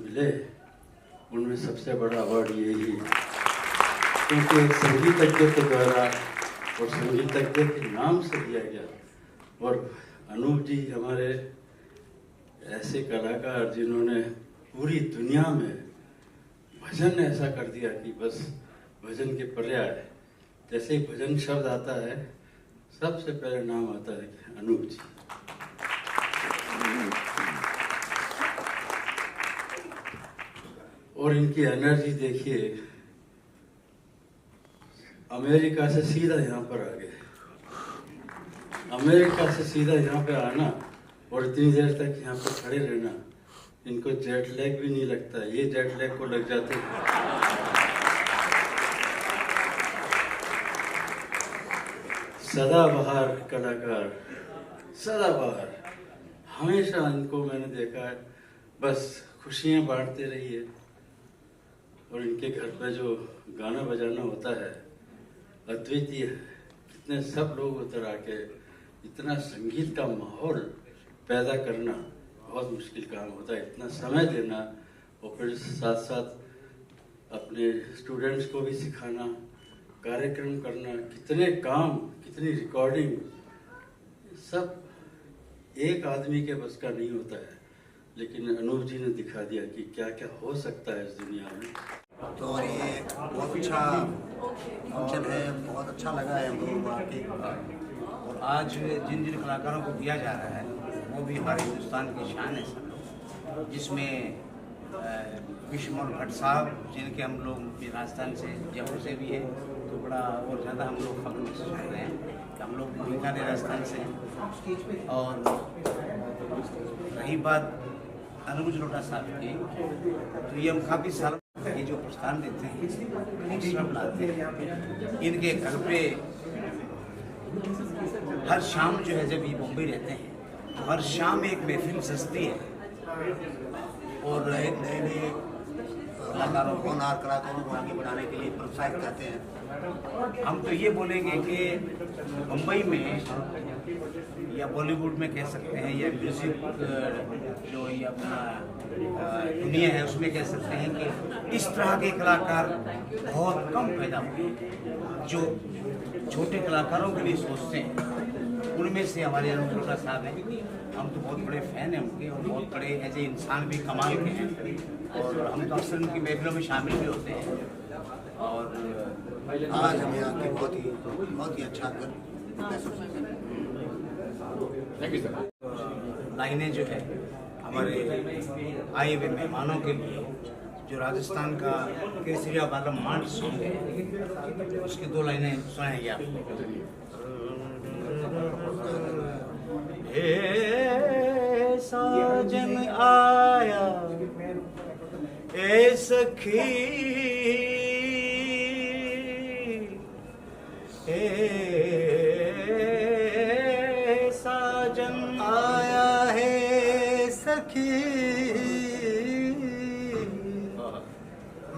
मिले उनमें सबसे बड़ा अवार्ड यही है, क्योंकि एक संगीतज्ञ के द्वारा और संगीतज्ञ के नाम से दिया गया। और अनूप जी हमारे ऐसे कलाकार जिन्होंने पूरी दुनिया में भजन ऐसा कर दिया कि बस भजन के पर्याय, जैसे ही भजन शब्द आता है सबसे पहले नाम आता है अनूप जी। और इनकी एनर्जी देखिए, अमेरिका से सीधा यहाँ पर आ गए, अमेरिका से सीधा यहाँ पे आना और इतनी देर तक यहाँ पर खड़े रहना, इनको जेट लैग भी नहीं लगता, ये जेट लैग को लग जाते हैं। सदाबहार कलाकार, सदाबहार, हमेशा इनको मैंने देखा है, बस खुशियाँ बांटते रहिए। और इनके घर पे जो गाना बजाना होता है अद्वितीय है, कितने सब लोग उतर आके इतना संगीत का माहौल पैदा करना बहुत मुश्किल काम होता है, इतना समय देना और फिर साथ साथ अपने स्टूडेंट्स को भी सिखाना, कार्यक्रम करना, कितने काम, कितनी रिकॉर्डिंग, सब एक आदमी के बस का नहीं होता है। लेकिन अनूप जी ने दिखा दिया कि क्या क्या हो सकता है इस दुनिया में। तो ये बहुत अच्छा फंक्शन है, बहुत अच्छा लगा है हम लोग आके। और आज जिन जिन कलाकारों को दिया जा रहा है वो भी हमारे हिंदुस्तान की शान है सब लोग, जिसमें विश्वमोहन भट्ट साहब जिनके हम लोग राजस्थान से, जयपुर से भी है, तो बड़ा और ज़्यादा हम लोग फख्र महसूस कर रहे हैं कि हम लोग बीकानेर राजस्थान से हैं। और रही बात अनुज लोटा साहब की, तो ये हम काफ़ी साल ये जो प्रस्थान देते हैं, हौसला बनाते हैं, इनके घर पे हर शाम जो है, जब ये मुंबई रहते हैं तो हर शाम एक महफिल सजती है और एक नए नए कलाकारों को, नार कलाकारों को आगे बढ़ाने के लिए प्रोत्साहित करते हैं। हम तो ये बोलेंगे कि मुंबई में या बॉलीवुड में कह सकते हैं, या म्यूजिक जो ये अपना दुनिया है उसमें कह सकते हैं कि इस तरह के कलाकार बहुत कम पैदा हुए, जो छोटे कलाकारों के लिए सोचते हैं। उनमें से हमारे अनूप लोटा साहब हैं, हम तो बहुत बड़े फ़ैन हैं उनके, और बहुत बड़े एज ए इंसान भी कमाल के हैं, और हम तो अक्सर उनकी महफिलों में शामिल भी होते हैं। और आज हमें आके बहुत ही अच्छा महसूस है। लाइनें जो है हमारे आए हुए मेहमानों के लिए, जो राजस्थान का केसरिया बालम मांड सॉन्ग है, उसकी 2 लाइनें सुनाएंगे आपको। हे साजन आया ए सखी, साजन आया है सखी,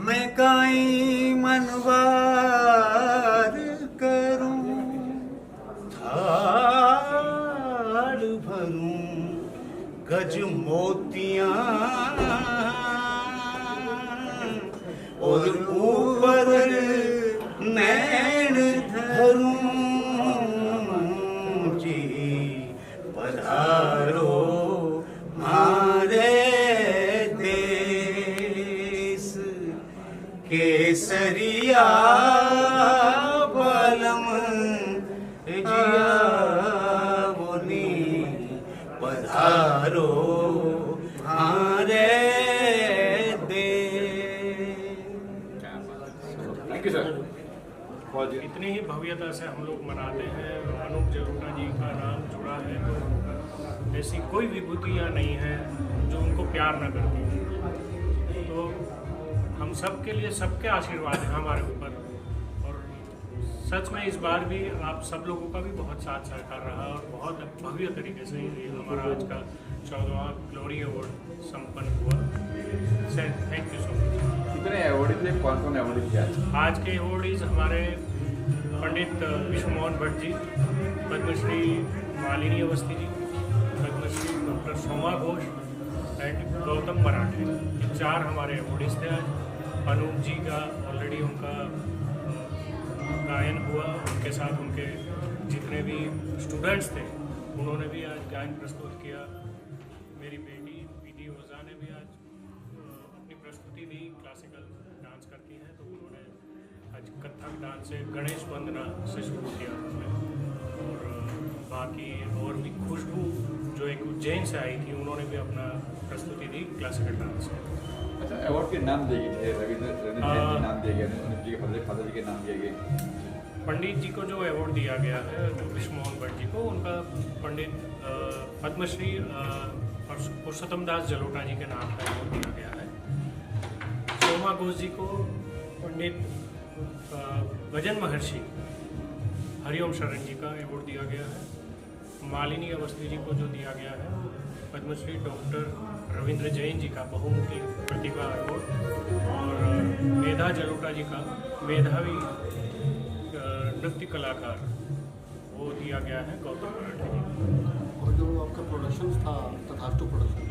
मैं काई मनवार करूं, थाल भरूं गज मोतियां, और ऊपर नैन धरूं जी, पधारो हमारे देश केसरिया बालम जिया बोनी, पधारो हमारे इतनी ही भव्यता से हम लोग मनाते हैं। अनूप जलोटा जी का नाम जुड़ा है तो ऐसी कोई विभूतियाँ नहीं है जो उनको प्यार न करती। तो हम सब के लिए सबके आशीर्वाद हैं हमारे ऊपर, और सच में इस बार भी आप सब लोगों का भी बहुत साथ सहकार रहा और बहुत भव्य तरीके से ये हमारा आज का 14वां ग्लोरी अवार्ड संपन्न हुआ। Thank you so much. कितने अवार्ड थे, कौन कौन अवार्ड थे आज के अवार्डीज हमारे पंडित विश्वमोहन भट्ट जी, पद्मश्री मालिनी अवस्थी जी, पद्मश्री डॉक्टर सोमा घोष एंड गौतम गौतम मराठे, ये 4 हमारे अवॉर्डीज थे आज। अनूप जी का ऑलरेडी उनका गायन हुआ, उनके साथ उनके जितने भी स्टूडेंट्स थे उन्होंने भी आज गायन प्रस्तुत किया। मेरी बेटी विधि ओझा ने भी आज अपनी प्रस्तुति दी, क्लासिकल डांस करती हैं, तो उन्होंने आज कथक डांस से गणेश वंदना से शुरू किया उन्होंने। और बाकी और भी खुशबू जो एक उज्जैन से आई थी, उन्होंने भी अपना प्रस्तुति दी क्लासिकल डांस से। अच्छा, अवार्ड के नाम दिए गए, रविंद्र जैन जी नाम दिए गए, अनूप जी के फादर जी के नाम दिए गए। पंडित जी को जो अवार्ड दिया गया है, जो विश्व मोहन भट्ट जी को, उनका पंडित पद्मश्री पुरुषोत्तम दास जलोटा जी के नाम का अवार्ड दिया गया है। सोमा घोष जी को पंडित भजन महर्षि हरिओम शरण जी का अवार्ड दिया गया है। मालिनी अवस्थी जी को जो दिया गया है वो पद्मश्री डॉक्टर रविंद्र जैन जी का बहुमुखी प्रतिभा अवार्ड, और मेधा जलोटा जी का मेधावी नृत्य कलाकार वो दिया गया है गौतम मराठे जी। और जो आपका प्रोडक्शन था तथास्तु प्रोडक्शन,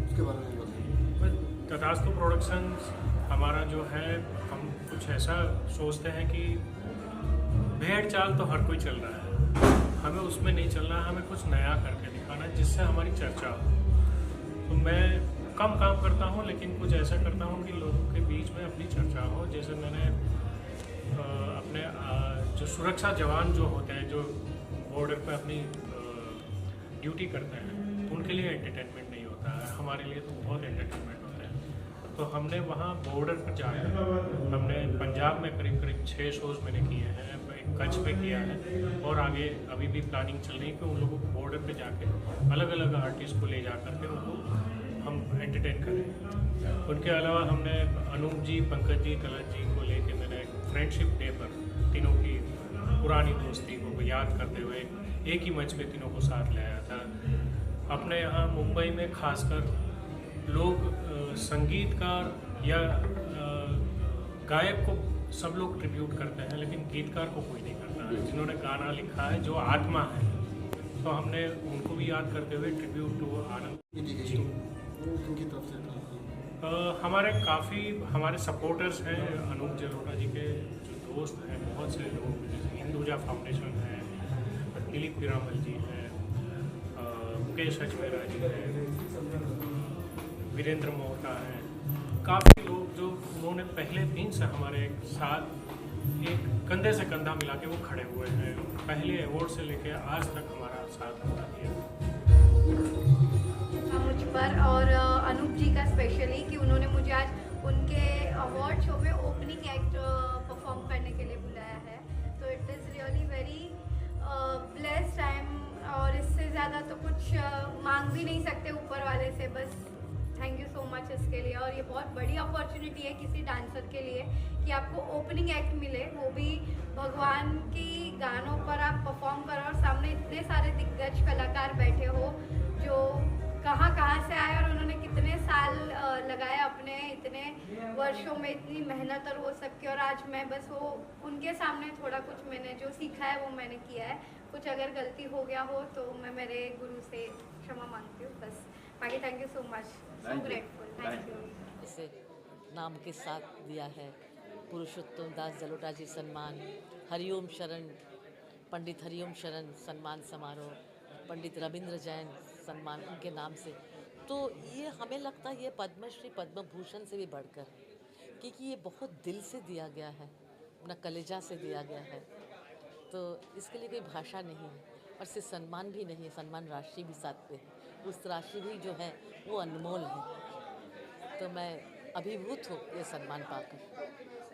उसके बारे में बताइए। तथास्तु प्रोडक्शंस हमारा जो है, हम कुछ ऐसा सोचते हैं कि भेड़ चाल तो हर कोई चल रहा है, हमें उसमें नहीं चलना है, हमें कुछ नया करके दिखाना है जिससे हमारी चर्चा हो। तो मैं कम काम करता हूँ, लेकिन कुछ ऐसा करता हूँ कि लोगों के बीच में अपनी चर्चा हो। जैसे मैंने अपने जो सुरक्षा जवान जो होते हैं, जो बॉर्डर पे अपनी ड्यूटी करते हैं, तो उनके लिए एंटरटेनमेंट नहीं होता है, हमारे लिए तो बहुत एंटरटेनमेंट होता है। तो हमने वहाँ बॉर्डर पर जाकर हमने पंजाब में करीब 6 शोज़ मैंने किए हैं, कच्छ पे किया है, और आगे अभी भी प्लानिंग चल रही है कि उन लोगों को बॉर्डर पे जाके अलग अलग आर्टिस्ट को ले जा करके उनको हम एंटरटेन करें। उनके अलावा हमने अनूप जी, पंकज जी, तलत जी को लेके मैंने फ्रेंडशिप डे पर तीनों की पुरानी दोस्ती को याद करते हुए एक ही मंच पे तीनों को साथ लाया था। अपने यहाँ मुंबई में खासकर लोग संगीतकार या गायक को सब लोग ट्रिब्यूट करते हैं, लेकिन गीतकार को कोई नहीं करता है, जिन्होंने गाना लिखा है, जो आत्मा है। तो हमने उनको भी याद करते हुए ट्रिब्यूट टू आनंद उनकी तरफ से हमारे सपोर्टर्स हैं। अनूप जलोटा जी के जो दोस्त हैं, बहुत से लोग, जैसे हिंदुजा फाउंडेशन है, दिलीप पीरामल जी हैं, मुकेश अजमेरा जी हैं, वीरेंद्र मोहता हैं, काफ़ी लोग जो उन्होंने पहले दिन से हमारे साथ एक कंधे से कंधा मिला के वो खड़े हुए हैं, पहले अवार्ड से लेके आज तक हमारा साथ होता है मुझ पर। और अनूप जी का स्पेशली कि उन्होंने मुझे आज उनके अवार्ड शो में ओपनिंग एक्ट परफॉर्म करने के लिए बुलाया है, तो it is really very blessed time, और इससे ज़्यादा तो कुछ मांग भी नहीं सकते ऊपर वाले से। बस थैंक यू सो मच इसके लिए। और ये बहुत बड़ी अपॉर्चुनिटी है किसी डांसर के लिए कि आपको ओपनिंग एक्ट मिले, वो भी भगवान की गानों पर आप परफॉर्म करो, और सामने इतने सारे दिग्गज कलाकार बैठे हो जो कहाँ से आए, और उन्होंने कितने साल लगाए अपने इतने वर्षों में, इतनी मेहनत और वो सब की। और आज मैं बस वो उनके सामने थोड़ा कुछ मैंने जो सीखा है वो मैंने किया है। कुछ अगर गलती हो गया हो तो मैं मेरे गुरु से क्षमा मांगती हूँ। बस बाकी thank you so much, so grateful, thank you. इसे नाम के साथ दिया है पुरुषोत्तम दास जलोटा जी सम्मान, हरिओम शरण, पंडित हरिओम शरण सम्मान समारोह, पंडित रविंद्र जैन सम्मान उनके नाम से। तो ये हमें लगता है ये पद्मश्री पद्म भूषण से भी बढ़कर, क्योंकि ये बहुत दिल से दिया गया है, अपना कलेजा से दिया गया है, तो इसके लिए कोई भाषा नहीं है। और सिर्फ सम्मान भी नहीं है, सम्मान राशि भी साथ पे है, उस राशि भी जो है वो अनमोल है। तो मैं अभिभूत हूँ ये सम्मान पाकर,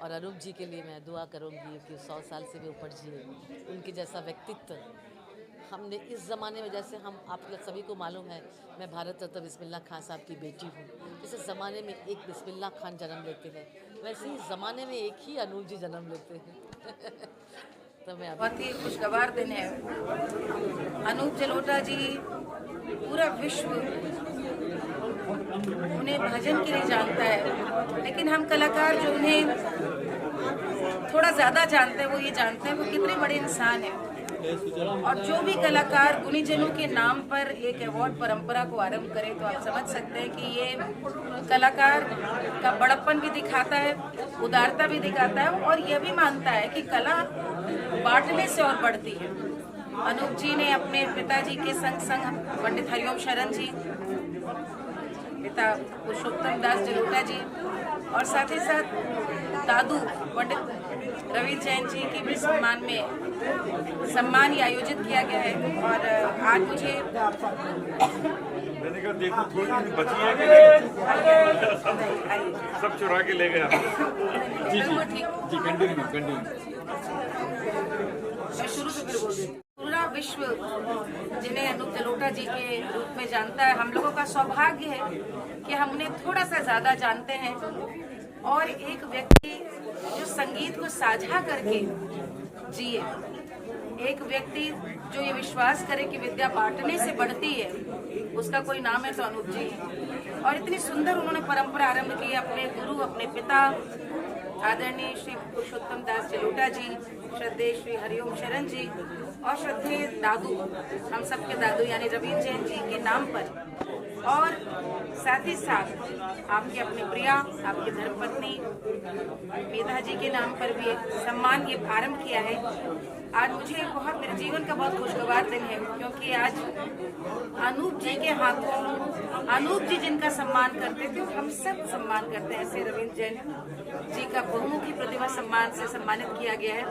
और अनूप जी के लिए मैं दुआ करूँगी कि 100 साल से भी ऊपर जिए। उनके जैसा व्यक्तित्व हमने इस ज़माने में, जैसे हम आप लोग सभी को मालूम है, मैं भारत रत्न बिस्मिल्लाह खान साहब की बेटी हूँ। इस ज़माने में एक बिस्मिल्लाह खान जन्म लेते हैं, वैसे ही ज़माने में एक ही अनूप जी जन्म लेते हैं। तो मैं बहुत ही खुशगवार दिन है। अनूप जलोटा जी पूरा विश्व उन्हें भजन के लिए जानता है, लेकिन हम कलाकार जो उन्हें थोड़ा ज़्यादा जानते हैं वो ये जानते हैं वो कितने बड़े इंसान हैं। और जो भी कलाकार गुणीजनों के नाम पर एक अवार्ड परंपरा को आरंभ करे तो आप समझ सकते हैं कि ये कलाकार का बड़प्पन भी दिखाता है, उदारता भी दिखाता है और यह भी मानता है कि कला बांटने से और बढ़ती है। अनूप जी ने अपने पिताजी के संग संग पंडित हरिओम शरण जी, पिता पुरुषोत्तम दास जलोटा जी और साथ ही साथ दादू पंडित रवि जैन जी के भी सम्मान ये आयोजित किया गया है। और आज मुझे मैंने कहा देखो थोड़ी सी बची है कि नहीं? सब चुरा के ले गया। जी कंटिन्यू। मैं शुरू से फिर बोल रही हूँ। पूरा विश्व जिन्हें अनूप जलोटा जी के रूप में जानता है, हम लोगों का सौभाग्य है कि हम उन्हें थोड़ा सा ज्यादा जानते हैं। और एक व्यक्ति जो संगीत को साझा करके जिए, एक व्यक्ति जो ये विश्वास करे कि विद्या बांटने से बढ़ती है, उसका कोई नाम है तो अनूप जी। और इतनी सुंदर उन्होंने परंपरा आरंभ की, अपने गुरु, अपने पिता आदरणीय श्री पुरुषोत्तम दास जलोटा जी, श्रद्धेय श्री हरिओम शरण जी और श्रद्धेय दादू, हम सबके दादू यानी रवींद्र जैन जी के नाम पर, और साथ ही साथ आपके अपने प्रिया, आपकी धर्मपत्नी मेधा जी के नाम पर भी एक सम्मान ये आरंभ किया है। आज मुझे बहुत, मेरे जीवन का बहुत खुशगवार दिन है क्योंकि आज अनूप जी के हाथों, अनूप जी जिनका सम्मान करते थे हम सब सम्मान करते हैं, ऐसे रवींद्र जैन जी का बहुमुखी प्रतिभा सम्मान से सम्मानित किया गया है।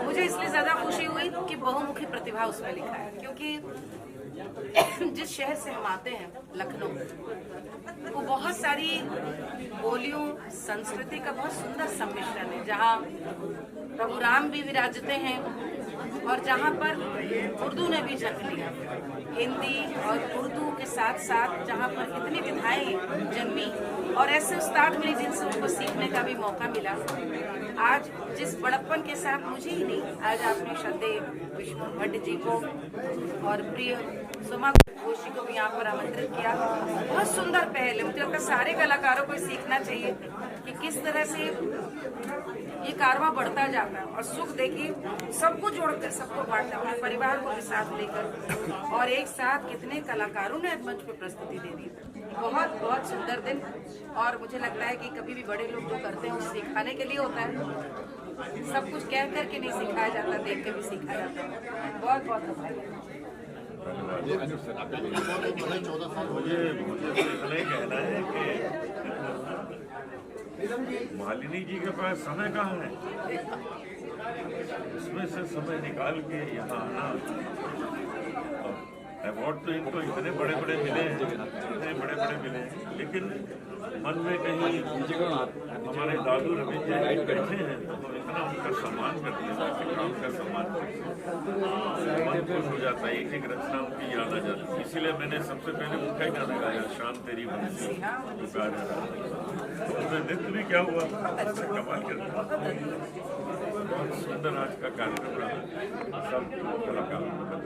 मुझे इसलिए ज्यादा खुशी हुई कि बहुमुखी प्रतिभा उसमें लिखा है, क्योंकि जिस शहर से हम आते हैं लखनऊ, वो बहुत सारी बोलियों, संस्कृति का बहुत सुंदर सम्मिश्रण है, जहाँ प्रभु राम भी विराजते हैं और जहाँ पर उर्दू ने भी जन्म लिया। हिंदी और उर्दू के साथ साथ जहाँ पर कितनी विधाएं जन्मी और ऐसे उस्ताद मिले जिनसे उनको सीखने का भी मौका मिला। आज जिस बड़प्पन के साथ मुझे ही नहीं, आज आपने श्रद्धेय विष्णु भट्ट जी को और प्रिय सुमा घोषी को भी यहाँ पर आमंत्रित किया। बहुत सुंदर पहल है, मुझे लगता है सारे कलाकारों को सीखना चाहिए कि किस तरह से ये कारवां बढ़ता जाता है। और सुख देखिए, सबको जोड़कर, सबको बांटना, अपने परिवार को भी साथ लेकर, और एक साथ कितने कलाकारों ने मंच पर प्रस्तुति दे दी। बहुत बहुत सुंदर दिन। और मुझे लगता है कि कभी भी बड़े लोग जो करते हैं वो सिखाने के लिए होता है, सब कुछ कह कर के नहीं सिखाया जाता, देख के भी सीखा जाता है। बहुत बहुत धन्यवाद। मुझे इतना ही कहना है कि मालिनी जी के पास समय कहाँ है, इसमें से समय निकाल के यहाँ आना। अवार्ड तो इनको इतने बड़े बड़े मिले हैं, इतने बड़े बड़े मिले हैं, लेकिन मन में कहीं हमारे दादू रवींद्र जी बैठे हैं तो इतना उनका सम्मान करते हैं, काम का सम्मान मन खुश हो जाता है, एक एक रचना उनकी याद आ जाती है। इसीलिए मैंने सबसे पहले उनका ही गाना गाया, शाम तेरी बंसी पुकार है। उसमें नृत्य भी क्या हुआ, कमाल करता, बहुत सुंदर आज का कार्यक्रम रहा। सब कलाकारों का